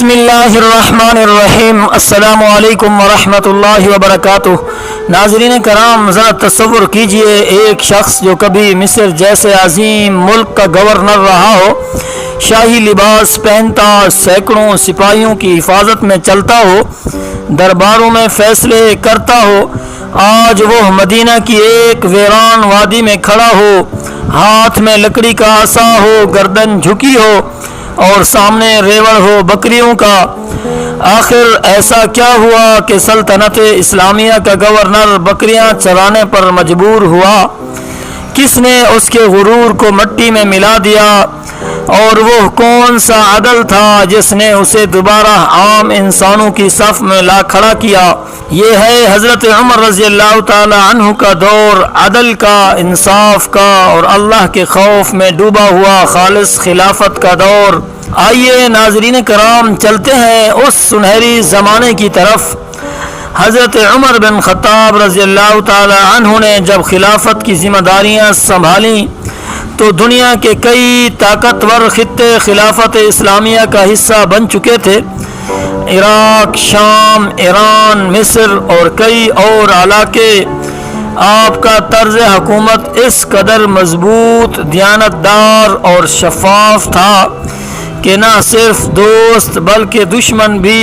بسم اللہ الرحمن الرحیم۔ السلام علیکم ورحمۃ اللہ وبرکاتہ۔ ناظرین کرام، ذرا تصور کیجئے ایک شخص جو کبھی مصر جیسے عظیم ملک کا گورنر رہا ہو، شاہی لباس پہنتا، سینکڑوں سپاہیوں کی حفاظت میں چلتا ہو، درباروں میں فیصلے کرتا ہو، آج وہ مدینہ کی ایک ویران وادی میں کھڑا ہو، ہاتھ میں لکڑی کا عصا ہو، گردن جھکی ہو اور سامنے ریوڑ ہو بکریوں کا۔ آخر ایسا کیا ہوا کہ سلطنت اسلامیہ کا گورنر بکریاں چرانے پر مجبور ہوا؟ کس نے اس کے غرور کو مٹی میں ملا دیا؟ اور وہ کون سا عدل تھا جس نے اسے دوبارہ عام انسانوں کی صف میں لا کھڑا کیا؟ یہ ہے حضرت عمر رضی اللہ تعالی عنہ کا دور، عدل کا، انصاف کا اور اللہ کے خوف میں ڈوبا ہوا خالص خلافت کا دور۔ آئیے ناظرین کرام، چلتے ہیں اس سنہری زمانے کی طرف۔ حضرت عمر بن خطاب رضی اللہ تعالی عنہ نے جب خلافت کی ذمہ داریاں سنبھالیں تو دنیا کے کئی طاقتور خطے خلافت اسلامیہ کا حصہ بن چکے تھے۔ عراق، شام، ایران، مصر اور کئی اور علاقے۔ آپ کا طرز حکومت اس قدر مضبوط، دیانتدار اور شفاف تھا کہ نہ صرف دوست بلکہ دشمن بھی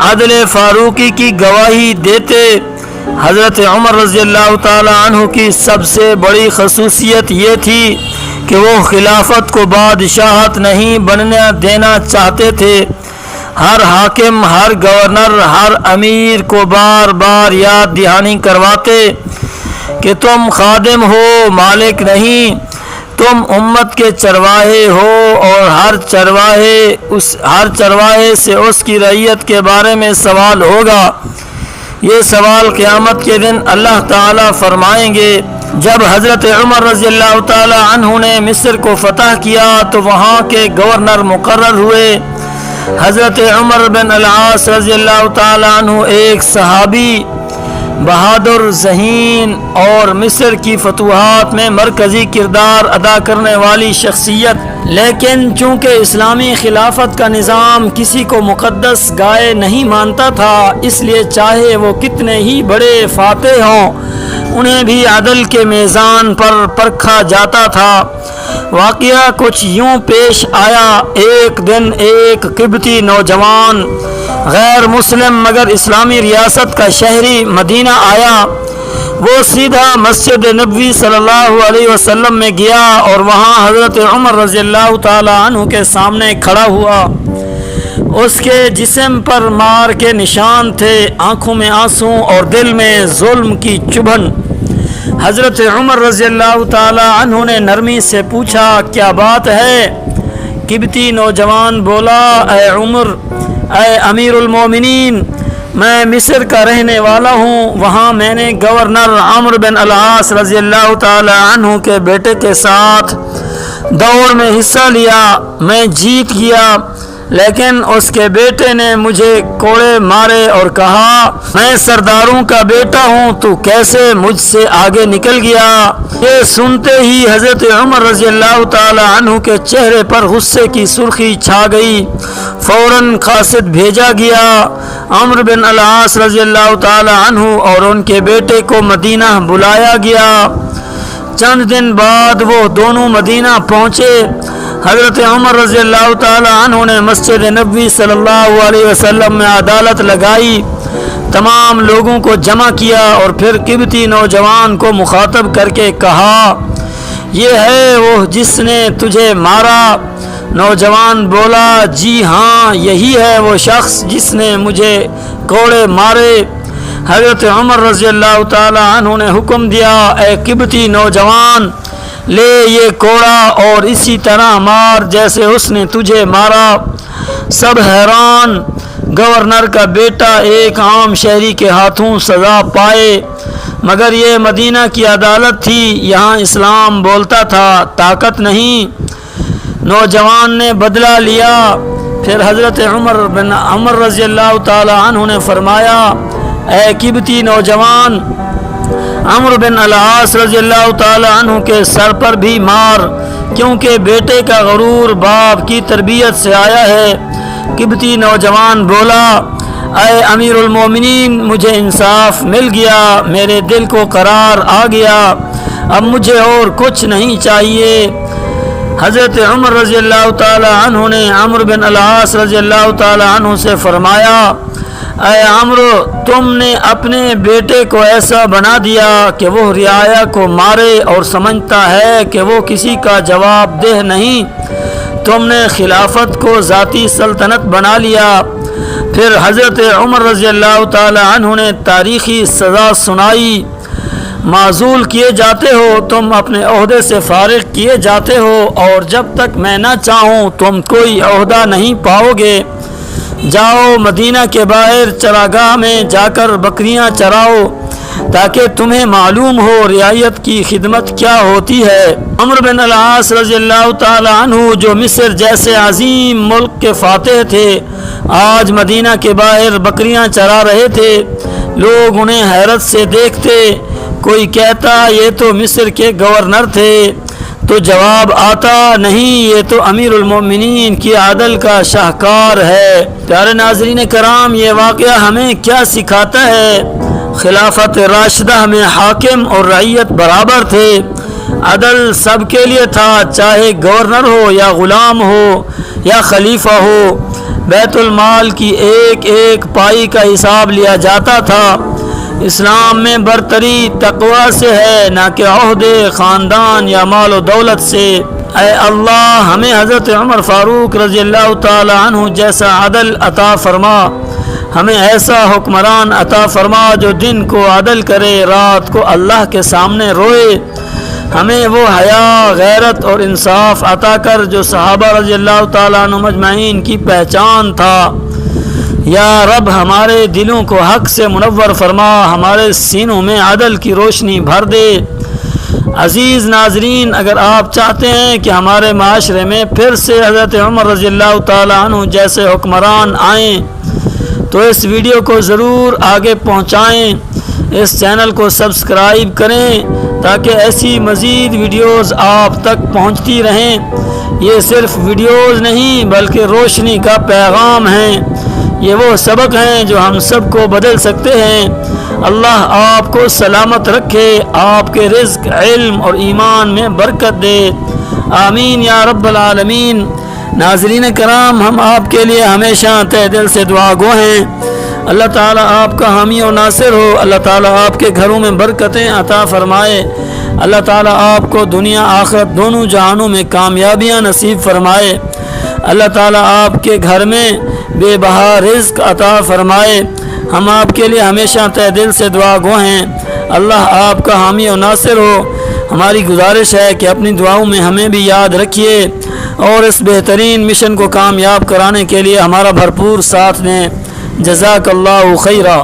عدل فاروقی کی گواہی دیتے۔ حضرت عمر رضی اللہ تعالی عنہ کی سب سے بڑی خصوصیت یہ تھی کہ وہ خلافت کو بادشاہت نہیں بننے دینا چاہتے تھے۔ ہر حاکم، ہر گورنر، ہر امیر کو بار بار یاد دہانی کرواتے کہ تم خادم ہو، مالک نہیں، تم امت کے چرواہے ہو اور ہر چرواہے سے اس کی رعیت کے بارے میں سوال ہوگا۔ یہ سوال قیامت کے دن اللہ تعالیٰ فرمائیں گے۔ جب حضرت عمر رضی اللہ تعالی عنہ نے مصر کو فتح کیا تو وہاں کے گورنر مقرر ہوئے۔ حضرت عمر بن العاص رضی اللہ تعالی عنہ ایک صحابی، بہادر، ذہین اور مصر کی فتوحات میں مرکزی کردار ادا کرنے والی شخصیت، لیکن چونکہ اسلامی خلافت کا نظام کسی کو مقدس گائے نہیں مانتا تھا، اس لیے چاہے وہ کتنے ہی بڑے فاتح ہوں، انہیں بھی عدل کے میزان پر پرکھا جاتا تھا۔ واقعہ کچھ یوں پیش آیا۔ ایک دن ایک قبطی نوجوان، غیر مسلم مگر اسلامی ریاست کا شہری مدینہ آیا۔ وہ سیدھا مسجد نبوی صلی اللہ علیہ وسلم میں گیا اور وہاں حضرت عمر رضی اللہ تعالی عنہ کے سامنے کھڑا ہوا۔ اس کے جسم پر مار کے نشان تھے، آنکھوں میں آنسو اور دل میں ظلم کی چبھن۔ حضرت عمر رضی اللہ تعالی عنہ نے نرمی سے پوچھا، کیا بات ہے؟ قبطی نوجوان بولا، اے عمر، اے امیر المومنین، میں مصر کا رہنے والا ہوں۔ وہاں میں نے گورنر عمرو بن العاص رضی اللہ تعالی عنہ کے بیٹے کے ساتھ دوڑ میں حصہ لیا، میں جیت گیا، لیکن اس کے بیٹے نے مجھے کوڑے مارے اور کہا، میں سرداروں کا بیٹا ہوں، تو کیسے مجھ سے آگے نکل گیا؟ یہ سنتے ہی حضرت عمر رضی اللہ تعالی عنہ کے چہرے پر غصے کی سرخی چھا گئی۔ فوراً قاصد بھیجا گیا۔ عمرو بن العاص رضی اللہ تعالی عنہ اور ان کے بیٹے کو مدینہ بلایا گیا۔ چند دن بعد وہ دونوں مدینہ پہنچے۔ حضرت عمر رضی اللہ تعالی عنہ نے مسجد نبوی صلی اللہ علیہ وسلم میں عدالت لگائی، تمام لوگوں کو جمع کیا اور پھر قبطی نوجوان کو مخاطب کر کے کہا، یہ ہے وہ جس نے تجھے مارا؟ نوجوان بولا، جی ہاں، یہی ہے وہ شخص جس نے مجھے کوڑے مارے۔ حضرت عمر رضی اللہ تعالی عنہ نے حکم دیا، اے قبطی نوجوان، لے یہ کوڑا اور اسی طرح مار جیسے اس نے تجھے مارا۔ سب حیران۔ گورنر کا بیٹا ایک عام شہری کے ہاتھوں سزا پائے، مگر یہ مدینہ کی عدالت تھی، یہاں اسلام بولتا تھا، طاقت نہیں۔ نوجوان نے بدلہ لیا۔ پھر حضرت عمر رضی اللہ تعالی عنہ نے فرمایا، اے قبطی نوجوان، عمرو بن العاص رضی اللہ تعالی عنہ کے سر پر بھی مار، کیونکہ بیٹے کا غرور باپ کی تربیت سے آیا ہے۔ قبطی نوجوان بولا، اے امیر المومنین، مجھے انصاف مل گیا، میرے دل کو قرار آ گیا، اب مجھے اور کچھ نہیں چاہیے۔ حضرت عمر رضی اللہ تعالی عنہ نے عمرو بن العاص رضی اللہ تعالی عنہ سے فرمایا، اے عمرو، تم نے اپنے بیٹے کو ایسا بنا دیا کہ وہ رعایا کو مارے اور سمجھتا ہے کہ وہ کسی کا جواب دہ نہیں۔ تم نے خلافت کو ذاتی سلطنت بنا لیا۔ پھر حضرت عمر رضی اللہ تعالی عنہ نے تاریخی سزا سنائی، معزول کیے جاتے ہو، تم اپنے عہدے سے فارغ کیے جاتے ہو، اور جب تک میں نہ چاہوں تم کوئی عہدہ نہیں پاؤ گے۔ جاؤ مدینہ کے باہر چراگاہ میں جا کر بکریاں چراؤ تاکہ تمہیں معلوم ہو رعایت کی خدمت کیا ہوتی ہے۔ عمرو بن العاص رضی اللہ تعالی عنہ جو مصر جیسے عظیم ملک کے فاتح تھے، آج مدینہ کے باہر بکریاں چرا رہے تھے۔ لوگ انہیں حیرت سے دیکھتے، کوئی کہتا یہ تو مصر کے گورنر تھے، تو جواب آتا نہیں، یہ تو امیر المومنین کی عدل کا شاہکار ہے۔ پیارے ناظرین کرام، یہ واقعہ ہمیں کیا سکھاتا ہے؟ خلافت راشدہ میں حاکم اور رعیت برابر تھے، عدل سب کے لیے تھا، چاہے گورنر ہو یا غلام ہو یا خلیفہ ہو۔ بیت المال کی ایک ایک پائی کا حساب لیا جاتا تھا۔ اسلام میں برتری تقوی سے ہے، نہ کہ عہدے، خاندان یا مال و دولت سے۔ اے اللہ، ہمیں حضرت عمر فاروق رضی اللہ تعالی عنہ جیسا عدل عطا فرما، ہمیں ایسا حکمران عطا فرما جو دن کو عدل کرے، رات کو اللہ کے سامنے روئے۔ ہمیں وہ حیا، غیرت اور انصاف عطا کر جو صحابہ رضی اللہ تعالی عنہ مجمعین کی پہچان تھا۔ یا رب، ہمارے دلوں کو حق سے منور فرما، ہمارے سینوں میں عدل کی روشنی بھر دے۔ عزیز ناظرین، اگر آپ چاہتے ہیں کہ ہمارے معاشرے میں پھر سے حضرت عمر رضی اللہ تعالی عنہ جیسے حکمران آئیں تو اس ویڈیو کو ضرور آگے پہنچائیں، اس چینل کو سبسکرائب کریں تاکہ ایسی مزید ویڈیوز آپ تک پہنچتی رہیں۔ یہ صرف ویڈیوز نہیں بلکہ روشنی کا پیغام ہیں، یہ وہ سبق ہیں جو ہم سب کو بدل سکتے ہیں۔ اللہ آپ کو سلامت رکھے، آپ کے رزق، علم اور ایمان میں برکت دے، آمین یا رب العالمین۔ ناظرین کرام، ہم آپ کے لیے ہمیشہ تہ دل سے دعا گو ہیں۔ اللہ تعالیٰ آپ کا حامی و ناصر ہو، اللہ تعالیٰ آپ کے گھروں میں برکتیں عطا فرمائے، اللہ تعالیٰ آپ کو دنیا آخرت دونوں جہانوں میں کامیابیاں نصیب فرمائے، اللہ تعالیٰ آپ کے گھر میں بے بہا رزق عطا فرمائے۔ ہم آپ کے لیے ہمیشہ تہ دل سے دعا گو ہیں، اللہ آپ کا حامی و ناصر ہو۔ ہماری گزارش ہے کہ اپنی دعاؤں میں ہمیں بھی یاد رکھیے اور اس بہترین مشن کو کامیاب کرانے کے لیے ہمارا بھرپور ساتھ دیں۔ جزاک اللہ خیرہ۔